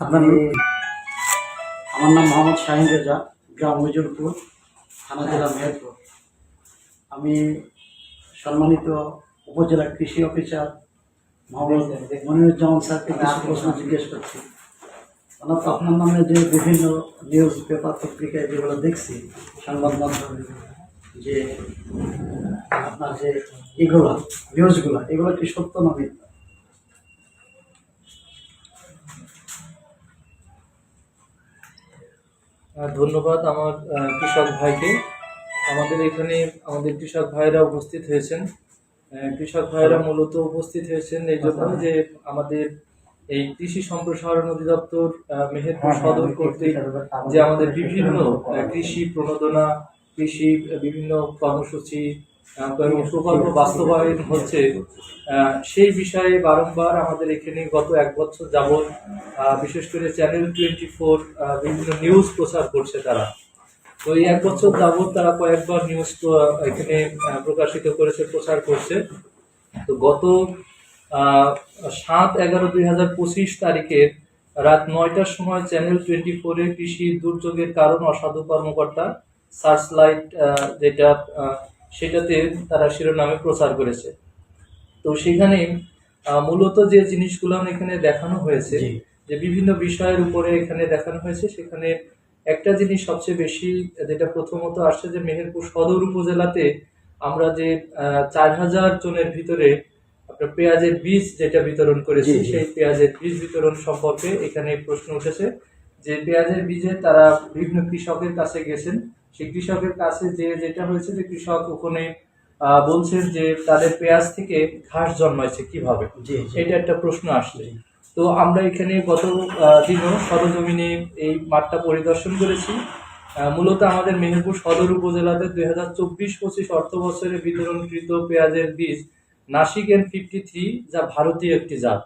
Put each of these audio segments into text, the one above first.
আপনার আমার নাম মোহাম্মদ শাহিন রেজা, গ্রাম মজুরপুর, থানা জেলা মেহেরপুর। আমি সম্মানিত উপজেলা কৃষি অফিসার মোহাম্মদ মনিরুজ্জামান স্যারকে কিছু প্রশ্ন জিজ্ঞেস করছি। অর্থাৎ আপনার নামে যে বিভিন্ন নিউজ পেপার পত্রিকায় যেগুলো দেখছি সংবাদ মাধ্যমে, যে আপনার যে নিউজগুলো এগুলো কি সত্য না মিথ্যা? ধন্যবাদ আমার কৃষক ভাইকে। আমাদের এখানে আমাদের কৃষক ভাইরা উপস্থিত হয়েছেন। কৃষক ভাইরা মূলত উপস্থিত হয়েছেন এই জন্য যে আমাদের এই কৃষি সম্প্রসারণ অধিদপ্তর মেহেরপুর সদর কর্তৃক যে আমাদের বিভিন্ন কৃষি প্রণোদনা, কৃষি বিভিন্ন কর্মসূচি এবং প্রকল্প বাস্তবায়ন হচ্ছে, সেই বিষয়ে বারংবার আমাদের এখানে গত 1 বছর যাবৎ বিশেষ করে চ্যানেল 24 বিভিন্ন নিউজ প্রচার করছে তারা। তো এই 1 বছর যাবৎ তারা কয়েকবার নিউজ এখানে প্রকাশিত করেছে, প্রচার করছে। তো গত 7/11/2025 তারিখে রাত 9টার সময় চ্যানেল 24-এ কৃষি দুর্যোগের কারণ অসাধু কর্মকর্তা সার্চ লাইট সেটাতে তারা শিরোনামে প্রচার করেছে। তো সেখানে মূলত যে জিনিসগুলো এখানে দেখানো হয়েছে, যে বিভিন্ন বিষয়ের উপরে এখানে দেখানো হয়েছে, সেখানে একটা জিনিস সবচেয়ে বেশি যেটা প্রথমত আসছে যে মেহেরপুর সদর উপজেলাতে আমরা যে 4000 জনের ভিতরে আপনার পেঁয়াজের বীজ যেটা বিতরণ করেছি, সেই পেঁয়াজের বীজ বিতরণ সম্পর্কে এখানে প্রশ্ন উঠেছে যে পেঁয়াজের বীজে তারা বিভিন্ন কৃষকের কাছে গেছেন। সেই কৃষকের কাছে যেটা হয়েছে যে কৃষক ওখানে বলছেন যে তাদের পেঁয়াজ থেকে ঘাস জন্মাইছে কিভাবে, এটা একটা প্রশ্ন আসছে। তো আমরা এখানে গত দিনও সরজমিনে এই মাঠটা পরিদর্শন করেছি। মূলত আমাদের মেহেরপুর সদর উপজেলাতে 2024-25 অর্থ বছরে বিতরণকৃত পেঁয়াজের বীজ নাসিক N53, যা ভারতীয় একটি জাত,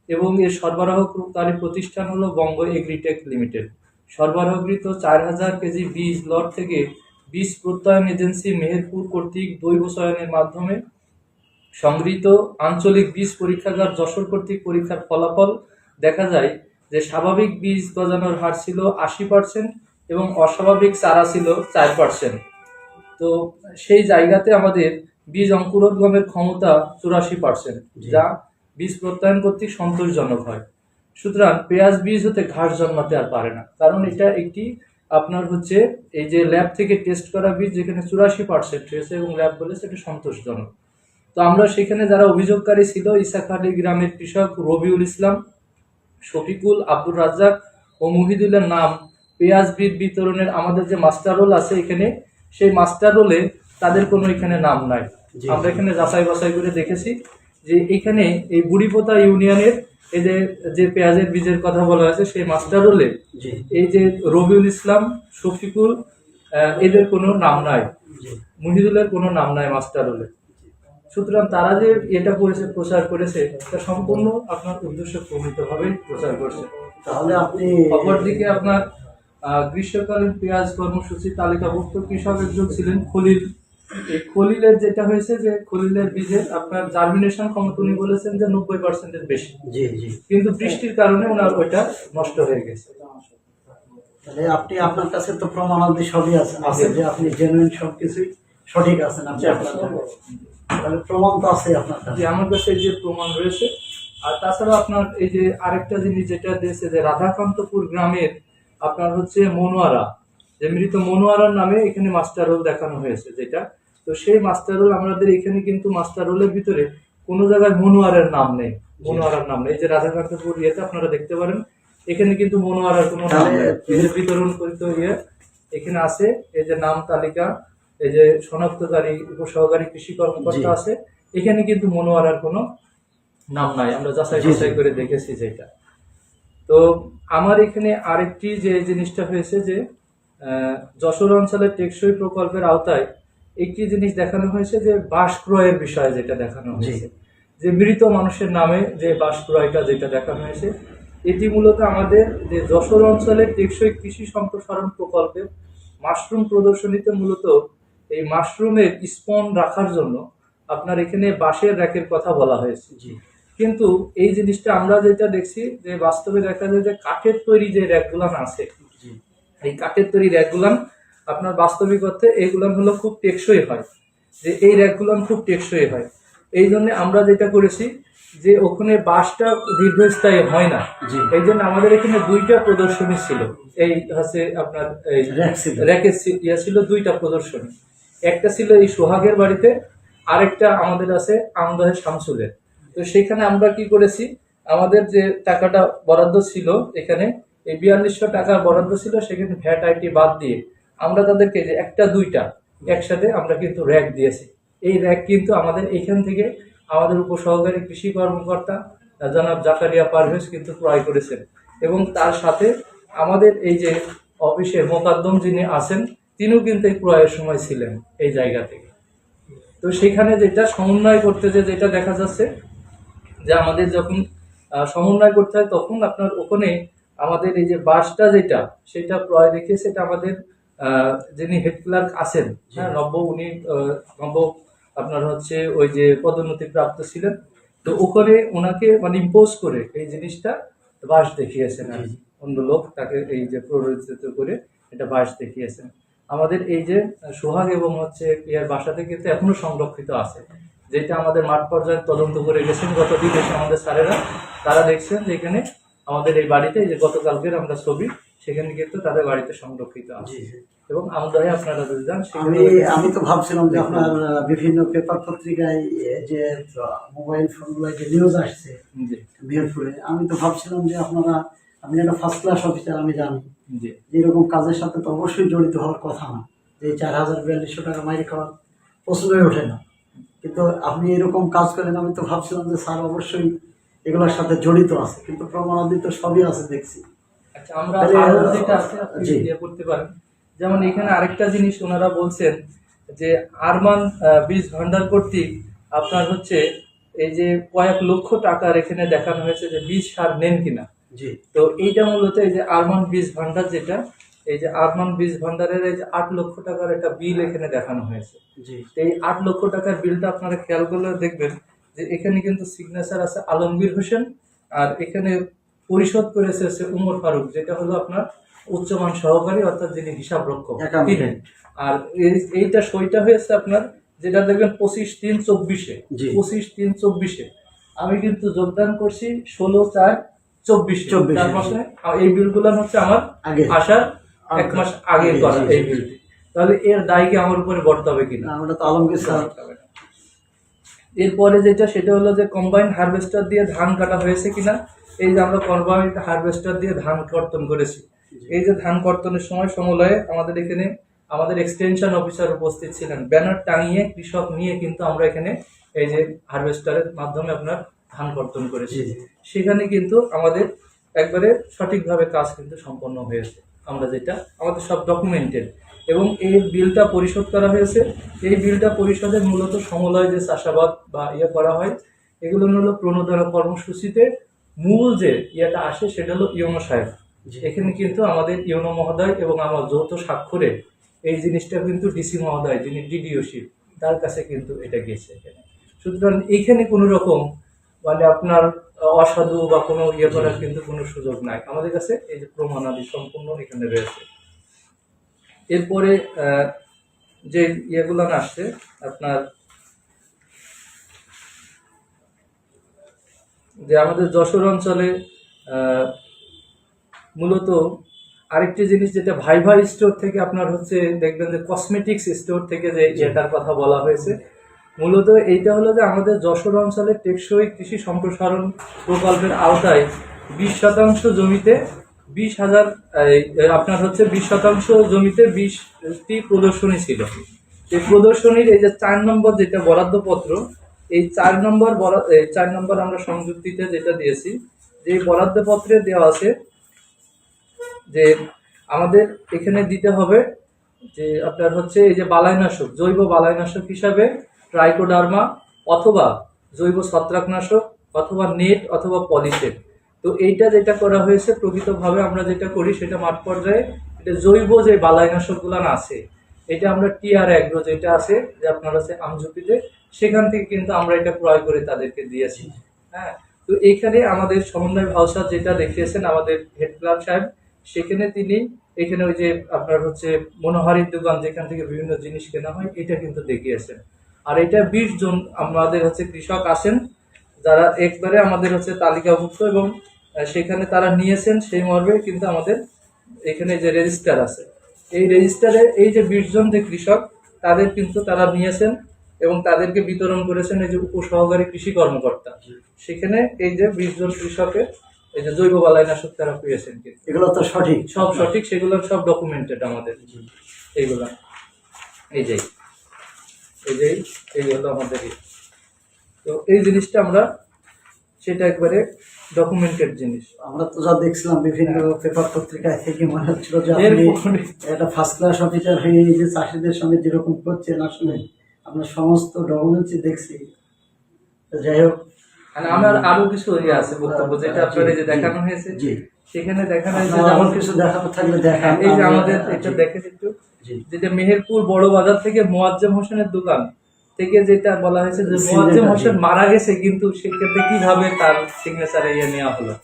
এবং এর সরবরাহকারী প্রতিষ্ঠান হলো বঙ্গ এগ্রিটেক লিমিটেড। সরবরাহকৃত 4000 কেজি বীজ লট থেকে বীজ প্রত্যয়ন এজেন্সি মেহেরপুর কর্তৃক দৈবচয়নের মাধ্যমে সংগৃহীত আঞ্চলিক বীজ পরীক্ষাগার যশোর কর্তৃক পরীক্ষার ফলাফল দেখা যায় যে স্বাভাবিক বীজ গজানোর হার ছিল 80% এবং অস্বাভাবিক চারা ছিল 4%। তো সেই জায়গাতে আমাদের বীজ অঙ্কুরোদ্গমের ক্ষমতা 84%, যা বীজ প্রত্যয়ন কর্তৃক সন্তোষজনক হয়। সুতরাং পেঁয়াজ বীজ হতে ঘাস জন্মাতে আর পারে না, কারণ এটা একটি আপনার হচ্ছে এই যে ল্যাব থেকে টেস্ট করা বীজ, যেখানে 84% হয়েছে এবং ল্যাব বলেছে এটা সন্তোষজনক। তো আমরা সেখানে যারা অভিযোগকারী ছিল, ইসাখালী গ্রামের কৃষক রবিউল ইসলাম, শফিকুল, আব্দুর রাজ্জাক ও মুহিদুলের নাম পেঁয়াজ বীজ বিতরণের আমাদের যে মাস্টার রোল আছে এখানে, সেই মাস্টার রোলে তাদের কোনো এখানে নাম নাই। আমরা এখানে যাচাই বাছাই করে দেখেছি যে এখানে এই বুড়িপোতা ইউনিয়নের এই যে পেঁয়াজের বীজের কথা বলা হয়েছে, সেই মাস্টার রোলে এই যে রবিউল ইসলাম, শফিকুল, এদের কোনো নাম নাই, মুহিদুলের কোনো নাম নাই মাস্টার রোলে। সুতরাং তারা যে এটা করেছে, প্রচার করেছে, এটা সম্পূর্ণ আপনার উদ্দেশ্য প্রণীতভাবে প্রচার করছে। তাহলে আপনি অপরদিকে আপনার গ্রীষ্মকালীন পেঁয়াজ কর্মসূচি তালিকাভুক্ত কৃষক একজন ছিলেন খলিল। এই খলিলের যেটা হয়েছে যে খলিলের বীজের আপনার জার্মিনেশন ক্ষমতা উনি বলেছেন যে 90%-এর বেশি, কিন্তু বৃষ্টির কারণে ওনার ওইটা নষ্ট হয়ে গেছে। তাহলে আপনি আপনার কাছে তো প্রমাণাদি সবই আছে যে আপনি জেনুইন সবকিছুই সঠিক আছেন, আপনি তাহলে প্রমাণ তো আছে আপনার কাছে? আমার কাছে এই যে প্রমাণ রয়েছে। আর তাছাড়া আপনার এই যে আরেকটা জিনিস যেটা দিয়েছে যে রাধাকান্তপুর গ্রামের আপনার হচ্ছে মনোয়ারা, যে মৃত মনোয়ারার নামে এখানে মাস্টার রোল দেখানো হয়েছে যেটা। তো সেই মাস্টার রোল আমাদের এখানে কিন্তু মাস্টার রোলের ভিতরে কোনো জায়গায় মনোয়ারার নাম নেই, এই যে রাধাকান্তপুর ইয়েতে আপনারা দেখতে পারেন, এখানে কিন্তু মনোয়ারার কোনো নাম নেই। বিতরণ করিত এখানে আছে এই যে নাম তালিকা, এই যে শনাক্তকারী উপসহকারী কৃষি কর্মকর্তা আছে, এখানে কিন্তু মনোয়ারার কোনো নাম নাই। আমরা যাচাই করে দেখেছি যেটা। তো আমার এখানে আরেকটি যে জিনিসটা হয়েছে যে যশোর অঞ্চলের টেকসই প্রকল্পের আওতায় একটি জিনিস দেখানো হয়েছে যে বাস ক্রয়ের বিষয়ে যেটা দেখানো হয়েছে, যে মৃত মানুষের নামে যে বাস ক্রয়টা যেটা দেখানো হয়েছে, এটি মূলত আমাদের যে যশোর অঞ্চলের টেকসই কৃষি সম্প্রসারণ প্রকল্পের মাশরুম প্রদর্শনীতে মূলত এই মাশরুমের স্পন রাখার জন্য আপনার এখানে বাঁশের র্যাকের কথা বলা হয়েছে। কিন্তু এই জিনিসটা আমরা যেটা দেখছি যে বাস্তবে দেখা যায় যে কাঠের তৈরি যে র্যাকগুলান আছে, জি এই কাঠের তৈরি র্যাকগুলান আপনার বাস্তবিক অর্থে এইগুলান হলো খুব টেকসই হয়, যে এই র্যাকগুলান খুব টেকসই হয়। এই জন্য আমরা যেটা করেছি যে ওখানে বাঁশটা দীর্ঘস্থায়ী হয় না, জি এই জন্য আমাদের এখানে দুইটা প্রদর্শনী ছিল। এই হচ্ছে আপনার এই র্যাক ছিল। র্যাকের ছিল দুইটা প্রদর্শনী, একটা ছিল এই সোহাগের বাড়িতে, আরেকটা আমাদের আছে আমদহের শামসুলের। তো সেখানে আমরা কি করেছি, আমাদের যে টাকাটা বরাদ্দ ছিল এখানে, এই 4200 টাকার বরাদ্দ ছিল, সেখানে ভ্যাট আইটি বাদ দিয়ে আমরা তাদেরকে যে একটা দুইটা একসাথে আমরা কিন্তু র্যাক দিয়েছি। এই র্যাক কিন্তু আমাদের এখান থেকে আমাদের উপসহকারী কৃষি কর্মকর্তা জনাব জাকারিয়া পারভেজ কিন্তু ক্রয় করেছেন, এবং তার সাথে আমাদের এই যে অফিসের মোকাদ্দম যিনি আছেন তিনিও কিন্তু এই ক্রয়ের সময় ছিলেন এই জায়গা থেকে। তো সেখানে যেটা সমন্বয় করতে যেটা দেখা যাচ্ছে যে আমাদের যখন সমন্বয় করতে হয় তখন আপনার ওখানে আমাদের এই যে বাসটা যেটা সেটা ক্রয় রেখে সেটা আমাদের যিনি হেড ক্লার্ক আছেন, হ্যাঁ নব্য, উনি নব্য আপনার হচ্ছে ওই যে পদোন্নতি প্রাপ্ত ছিলেন, তো ওখানে ওনাকে মানে ইম্পোজ করে এই জিনিসটা বাস দেখিয়েছেন আর কি। অন্য লোক তাকে এই যে প্ররোচিত করে এটা বাস দেখিয়েছেন। আমাদের এই যে সোহাগ এবং হচ্ছে ইয়ার বাসাতে কিন্তু এখনো সংরক্ষিত আছে, যেটা আমাদের মাঠ পর্যায়ে তদন্ত করে গেছেন গতদিন এসে আমাদের স্যারেরা, তারা দেখছেন যে এখানে আমাদের এই বাড়িতে যে গতকালকের আমরা ছবি, সেখানে কিন্তু তাদের বাড়িতে সংরক্ষিত আছে। এবং আমদাহে আপনারা যদি যান আমি আমি তো ভাবছিলাম যে আপনার বিভিন্ন পেপার পত্রিকায় যে মোবাইল ফোনগুলো যে নিউজ আসছে জি মেহেরপুরে, আমি তো ভাবছিলাম যে আপনারা, আপনি একটা ফার্স্ট ক্লাস অফিসার, আমি জানি জি যে এরকম কাজের সাথে তো অবশ্যই জড়িত হওয়ার কথা না, যে 4042 টাকা মাইনে খাওয়ার প্রশ্নই ওঠে না, কিন্তু আপনি এরকম কাজ করেন। আমি তো ভাবছিলাম যে স্যার অবশ্যই এগুলোর সাথে জড়িত আছে, কিন্তু প্রমাণাদি তো সবই আছে দেখছি। আচ্ছা, আমরা তাহলে, আরো যেটা আছে আপনি জি। ইয়ে করতে পারেন। যেমন এখানে আরেকটা জিনিস ওনারা বলছেন যে আরমান বীজ ভান্ডার কর্তৃক আপনার হচ্ছে এই যে কয়েক লক্ষ টাকার এখানে দেখানো হয়েছে যে বীজ সার নেন কিনা। জি তো এইটা মূলত এই যে আরমান বীজ ভান্ডার যেটা, এই যে আরমান বীজ ভান্ডারের এই যে 8 লক্ষ টাকার একটা বিল এখানে দেখানো হয়েছে। জি তো এই 8 লক্ষ টাকার বিলটা আপনারা খেয়াল করলে দেখবেন যে এখানে কিন্তু সিগনেচার আছে আলমগীর হোসেন, আর এখানে পরিশোধ করেছে হচ্ছে উমর ফারুক, যেটা হলো আপনার উচ্চমান সহকারী অর্থাৎ যিনি হিসাব রক্ষক তিনি। Accountant। আর এইটা সইটা হয়েছে আপনার যেটা দেখবেন 25/3/24-এ, জি। 25/3/24-এ। আমি কিন্তু যোগদান করছি 16/4/24-এ। 24-এ, তার মাসে এই বিলগুলো হচ্ছে আমার আগে আসার 1 মাস আগে আগে, করা জি, এই জি। বিলটি। তাহলে এর দায় কি আমার উপরে বর্তাবে হবে কিনা? না, ওটা তো আলমগীর স্যার। এরপরে যেটা সেটা হলো যে কম্বাইন হারভেস্টার দিয়ে ধান কাটা হয়েছে কিনা। এই যে আমরা কম্বাইন হারভেস্টার দিয়ে ধান কর্তন করেছি, এই যে ধান কর্তনের সময় সমলয়ে আমাদের এখানে আমাদের এক্সটেনশন অফিসার উপস্থিত ছিলেন, ব্যানার টাঙিয়ে কৃষক নিয়ে কিন্তু আমরা এখানে এই যে হারভেস্টারের মাধ্যমে আপনার ধান কর্তন করেছি। জি, জি। সেখানে কিন্তু আমাদের একবারে সঠিকভাবে কাজ কিন্তু সম্পন্ন হয়েছে, আমরা যেটা আমাদের সব ডকুমেন্টেড, এবং এই বিলটা পরিশোধ করা হয়েছে। এই বিলটা পরিশোধের মূলত সমলয় যে চাষাবাদ বা ইয়ে করা হয়, এগুলো হলো প্রণোদনা কর্মসূচিতে মূল যে ইয়েটা আসে সেটা হলো ইউনো সাহেব। জি। এখানে কিন্তু আমাদের ইউনো মহোদয় এবং আমার যৌথ স্বাক্ষরে এই জিনিসটা কিন্তু ডিসি মহোদয় যিনি ডিডিওশিপ তার কাছে কিন্তু এটা গেছে এখানে। সুতরাং এখানে কোনো রকম মানে আপনার অসাধু বা কোনো ইয়ে করার কিন্তু কোনো সুযোগ নাই, আমাদের কাছে এই যে প্রমাণাদি সম্পূর্ণ এখানে রয়েছে। এরপরে যে ইয়েগুলো আসছে আপনার, যে আমাদের যশোর অঞ্চলে মূলত আরেকটি জিনিস যেটা ভাইভা স্টোর থেকে আপনার হচ্ছে দেখবেন যে কসমেটিক্স স্টোর থেকে যে ইয়েটার কথা বলা হয়েছে, মূলত এইটা হলো যে আমাদের যশোর অঞ্চলে টেকসই কৃষি সম্প্রসারণ প্রকল্পের আওতায় 20% জমিতে 20,000 আপনার হচ্ছে 20% জমিতে 20টি প্রদর্শনী ছিল। এই প্রদর্শনীর এই যে 4 নম্বর যেটা বরাদ্দপত্র, এই 4 নম্বর আমরা সংযুক্তিতে যেটা দিয়েছি, যে বরাদ্দপত্রে দেওয়া আছে যে আমাদের এখানে দিতে হবে যে আপনার হচ্ছে এই যে বালাইনাশক, জৈব বালাইনাশক হিসাবে ট্রাইকোডার্মা অথবা জৈব ছত্রাকনাশক অথবা নেট অথবা পলিসেট। তো এইটা যেটা করা হয়েছে প্রকৃতভাবে আমরা যেটা করি সেটা মাঠ পর্যায়ে এটা জৈব যে বালাইনাশকগুলো আছে, এটা আমরা টিআর অ্যাগ্রো যেটা আছে যে আপনার আছে আমঝুপিতে, সেখান থেকে কিন্তু আমরা এটা ক্রয় করে তাদেরকে দিয়েছি। হ্যাঁ, তো এইখানে আমাদের সমন্বয় ভাষা যেটা দেখিয়েছেন আমাদের হেড ক্লার্ক সাহেব, সেখানে তিনি এখানে ওই যে আপনার হচ্ছে মনোহারীর দোকান যেখান থেকে বিভিন্ন জিনিস কেনা হয় এটা কিন্তু দেখিয়েছেন। আর এটা 20 জন আমাদের হচ্ছে কৃষক আসেন যারা একবারে আমাদের হচ্ছে তালিকাভুক্ত, এবং সেখানে তারা নিয়েছেন সেই মর্মে কিন্তু আমাদের এখানে যে রেজিস্টার আছে, এই রেজিস্টারে এই যে 20 জন যে কৃষক তাদের কিন্তু তারা নিয়েছেন এবং তাদেরকে বিতরণ করেছেন এই যে উপসহকারী কৃষি কর্মকর্তা। সেখানে এই যে 20 জন কৃষকের এই যে জৈব বালাইনাশক তারা পেয়েছেন কিন্তু এগুলো তো সঠিক, সব সঠিক, সেগুলো সব ডকুমেন্টেড আমাদের এইগুলা। এই যে এই যে এই হলো আমাদের তো এই জিনিসটা আমরা সেটা একবারে ডকুমেন্টেড জিনিস। আমরা তো যা দেখছিলাম বিভিন্ন পেপার পত্রিকায় থেকে মনে হচ্ছিল যে আপনি এরপরে একটা ফার্স্ট ক্লাস অফিসার হয়ে এই যে চাষিদের সঙ্গে যেরকম করছেন, আসলে আমরা সমস্ত ডকুমেন্টসই দেখছি। তো যাই হোক, মানে আমার আরো কিছু ইয়ে আছে বক্তব্য যেটা আপনার এই যে দেখানো হয়েছে, জি, সেখানে দেখানো হয়েছে আপনার যেমন এমন কিছু দেখানো থাকলে দেখান। এই যে আমাদের এটা দেখেন একটু, জি, যেটা মেহেরপুর বড় বাজার থেকে মোয়াজ্জেম হোসেনের দোকান থেকে যেটা বলা হয়েছে যে Signature, মোয়াজ্জেম জি। হোসেন মারা গেছে, কিন্তু সেক্ষেত্রে কিভাবে তার সিগনেচার ইয়ে নেওয়া হলো।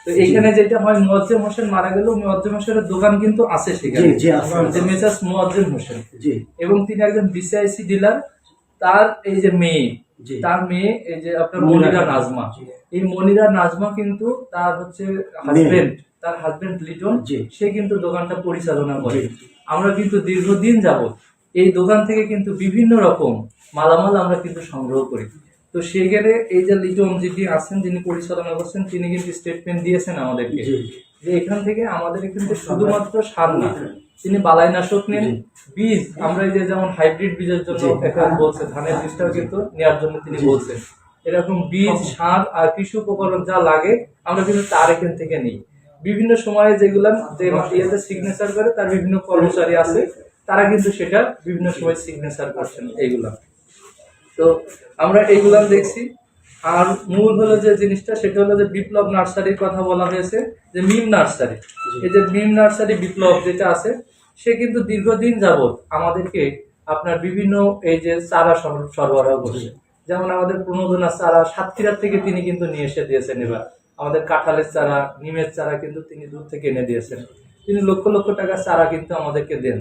তো এইখানে যেটা হয় মোয়াজ্জেম হোসেন মারা গেল, মোয়াজ্জেম হোসেনের দোকান কিন্তু আছে সেখানে, জি, জি, আছে। যে মেসার্স মোয়াজ্জেম হোসেন, জি, এবং তিনি একজন বিসিআইসি ডিলার। তার এই যে মেয়ে, জি, তার মেয়ে এই যে আপনার মনিরা মনিরা নাজমা, জি। এই মনিরা নাজমা কিন্তু তার হচ্ছে হাজবেন্ড, তার হাজবেন্ড লিটন, জি। সে কিন্তু দোকানটা পরিচালনা করে। জি। আমরা কিন্তু দীর্ঘদিন যাবত এই দোকান থেকে কিন্তু বিভিন্ন রকম মালামাল আমরা কিন্তু সংগ্রহ করি। তো সেখানে এই যে লিটন যিনি আছেন, যিনি পরিচালনা করছেন, তিনি কিন্তু স্টেটমেন্ট দিয়েছেন আমাদেরকে জি, যে এখান থেকে আমাদের কিন্তু শুধুমাত্র সার না, তিনি বালাইনাশক নেন, জি। বীজ, আমরা এই যে যেমন হাইব্রিড বীজের জন্য জি। এখন বলছে, ধানের বীজটাও কিন্তু নেওয়ার জন্য তিনি জি। বলছেন, এরকম বীজ, সার আর কৃষি উপকরণ যা লাগে আমরা কিন্তু তার এখান থেকে নিই। বিভিন্ন সময়ে যেগুলা যে ইয়েতে সিগনেচার করে তার বিভিন্ন কর্মচারী আছে, তারা কিন্তু সেটা বিভিন্ন সময় সিগনেচার করছেন এইগুলা। তো আমরা এইগুলা দেখছি। আর মূল হলো যে জিনিসটা, সেটা হলো যে বিপ্লব নার্সারির কথা বলা হয়েছে, যে মিম নার্সারি, এই যে মিম নার্সারি বিপ্লব যেটা আছে, সে কিন্তু দীর্ঘদিন যাবত আমাদেরকে আপনার বিভিন্ন এই যে চারা সরবরাহ করছে। যেমন আমাদের প্রণোদনা চারা সাতক্ষীরার থেকে তিনি কিন্তু নিয়ে এসে দিয়েছেন। এবার আমাদের কাঁঠালের চারা, নিমের চারা কিন্তু তিনি দূর থেকে এনে দিয়েছেন। তিনি লক্ষ লক্ষ টাকার চারা কিন্তু আমাদেরকে দেন।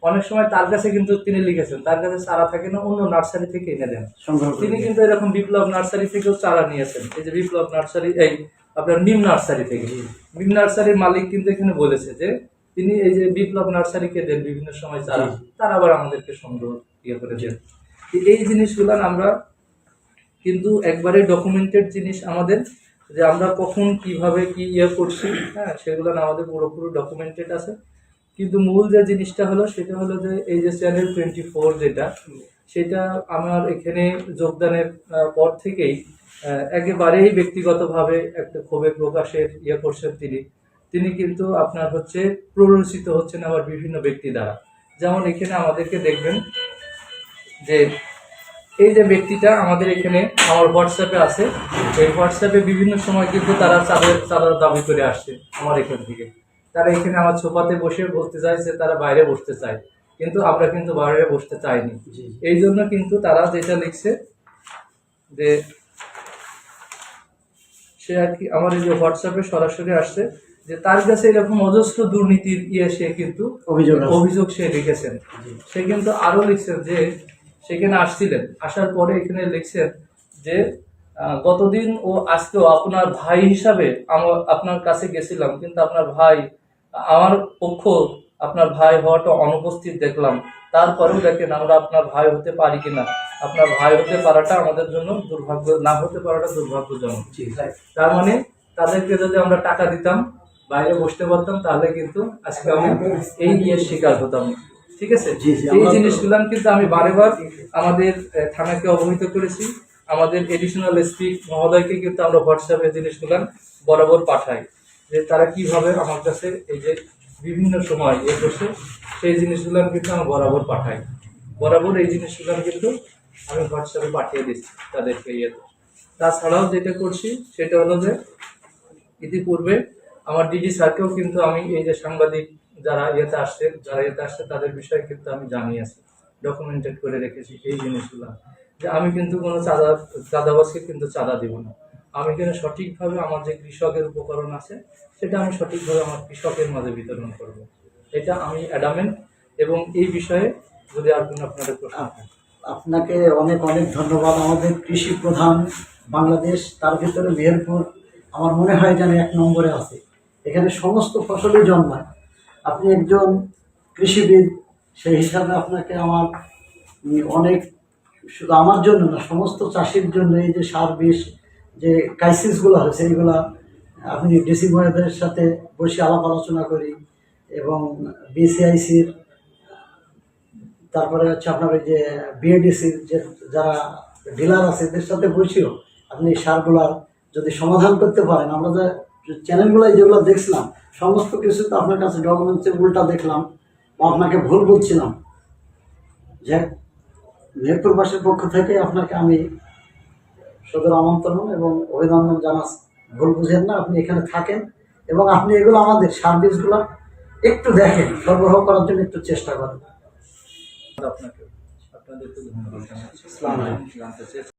অনেক সময় তার কাছে কিন্তু তিনি লিখেছেন তার কাছে চারা থাকে না, অন্য নার্সারি থেকে এনে দেন। সংগ্রহ করে। তিনি কিন্তু এরকম বিপ্লব নার্সারি থেকেও চারা নিয়েছেন। এই যে বিপ্লব নার্সারি, এই আপনার নিম নার্সারি থেকে, নিম নার্সারির মালিক কিন্তু এখানে বলেছে যে তিনি এই যে বিপ্লব নার্সারিকে দেন বিভিন্ন সময় চারা, তারা আবার আমাদেরকে সংগ্রহ করে দেন। এই জিনিসগুলো আমরা কিন্তু একবারে ডকুমেন্টেড জিনিস আমাদের, যে আমরা কখন কিভাবে কি করছি, হ্যাঁ, সেগুলো আমাদের পুরোপুরি ডকুমেন্টেড আছে। কিন্তু মূল যে জিনিসটা হলো সেটা হলো যে এই যে চ্যানেল 24 যেটা, সেটা আমার এখানে যোগদানের পর থেকেই একেবারেই ব্যক্তিগতভাবে একটা ক্ষোভে প্রকাশের করছেন তিনি। তিনি কিন্তু আপনার হচ্ছে প্ররোচিত হচ্ছেন আবার বিভিন্ন ব্যক্তি দ্বারা। যেমন এখানে আমাদেরকে দেখবেন যে এই যে ব্যক্তিটা আমাদের এখানে আমার হোয়াটসঅ্যাপে আছে, এই হোয়াটসঅ্যাপে বিভিন্ন সময় কিন্তু তারা চাঁদার দাবি করে আসছে আমার এখান থেকে। তারা এখানে আমার ছোপাতে বসে বলতে চাইছে তারা বাইরে বসতে চায়, কিন্তু আমরা কিন্তু বাইরে বসতে চাইনি। জি। এই জন্য কিন্তু তারা যেটা লিখছে যে সে আর কি আমার এই যে হোয়াটসঅ্যাপে সরাসরি আসছে যে তার কাছে এরকম অজস্র দুর্নীতির সে কিন্তু অভিযোগ সে লিখেছেন। সে কিন্তু আরো লিখছেন যে সেখানে আসছিলেন, আসার পরে এখানে লিখছেন যে গতদিন ও আজকেও আপনার ভাই হিসাবে আপনার কাছে গেছিলাম, কিন্তু আপনার ভাই আমার পক্ষ আপনার ভাই হওয়াটা অনুপস্থিত দেখলাম। তারপরেও দেখেন আমরা আপনার ভাই হতে পারি কিনা, আপনার ভাই হতে পারাটা আমাদের জন্য দুর্ভাগ্য, না হতে পারাটা দুর্ভাগ্যজনক। তার মানে তাদেরকে যদি আমরা টাকা দিতাম, বাইরে বসতে পারতাম, তাহলে কিন্তু আজকে আমি এই নিয়ে শিকার হতাম। ঠিক আছে, এই জিনিসগুলো কিন্তু আমি বারেবার আমাদের থানাকে অবহিত করেছি, আমাদের এডিশনাল এসপি মহোদয়কে কিন্তু আমরা হোয়াটসঅ্যাপে জিনিসগুলো বরাবর পাঠাই, যে তারা কিভাবে আমার কাছে এই যে বিভিন্ন সময় করছে, সেই জিনিসগুলো কিন্তু আমি বরাবর পাঠাই। বরাবর এই জিনিসগুলো কিন্তু আমি হোয়াটসঅ্যাপে পাঠিয়ে দিচ্ছি তাদেরকে তাছাড়াও যেটা করছি সেটা হলো যে ইতিপূর্বে আমার ডিডি স্যারকেও কিন্তু আমি এই যে সাংবাদিক যারা আসছে তাদের বিষয়ে কিন্তু আমি জানিয়েছি, ডকুমেন্টেড করে রেখেছি এই জিনিসগুলো, যে আমি কিন্তু কোনো চাঁদাবাজকে কিন্তু চাঁদা দিব না। আমি এখানে সঠিকভাবে আমার যে কৃষকের উপকরণ আছে সেটা আমি সঠিকভাবে আমার কৃষকের মাঝে বিতরণ করব। এটা আমি অ্যাডামেন্ট। এবং এই বিষয়ে যদি আর কোনো আপনাদের প্রশ্ন থাকে। আপনাকে অনেক অনেক ধন্যবাদ। আমাদের কৃষি প্রধান বাংলাদেশ, তার ভিতরে মেহেরপুর আমার মনে হয় যেন 1 নম্বরে আছে। এখানে সমস্ত ফসলই জন্মায়। আপনি একজন কৃষিবিদ, সেই হিসাবে আপনাকে আমার অনেক, শুধু আমার জন্য না, সমস্ত চাষির জন্য এই যে সার বিষ যে ক্রাইসিসগুলো হয়েছে, এইগুলা আপনি ডিসি মহোদয়ের সাথে বসে আলাপ আলোচনা করি, এবং বিসিআইসির, তারপরে হচ্ছে আপনার ওই যে বিএডিসির যে যারা ডিলার আছে এদের সাথে বসেও আপনি এই সারগুলার যদি সমাধান করতে পারেন, আমরা যে চ্যানেলগুলো যেগুলো দেখছিলাম সমস্ত কিছু তো আপনার কাছে ডকুমেন্টসের উল্টা দেখলাম, বা আপনাকে ভুল বলছিলাম। যে মেহেরপুরবাসীর পক্ষ থেকে আপনাকে আমি সদর আমন্ত্রণ এবং অভিনন্দন জানাচ্ছি। ভুল বুঝেন না, আপনি এখানে থাকেন এবং আপনি এগুলো আমাদের সার্ভিসগুলো একটু দেখেন, সরবরাহ করার জন্য একটু চেষ্টা করেন। আপনাকে আপনাদেরকে ধন্যবাদ জানাচ্ছি। আসসালামু আলাইকুম। জানতে চেয়েছি।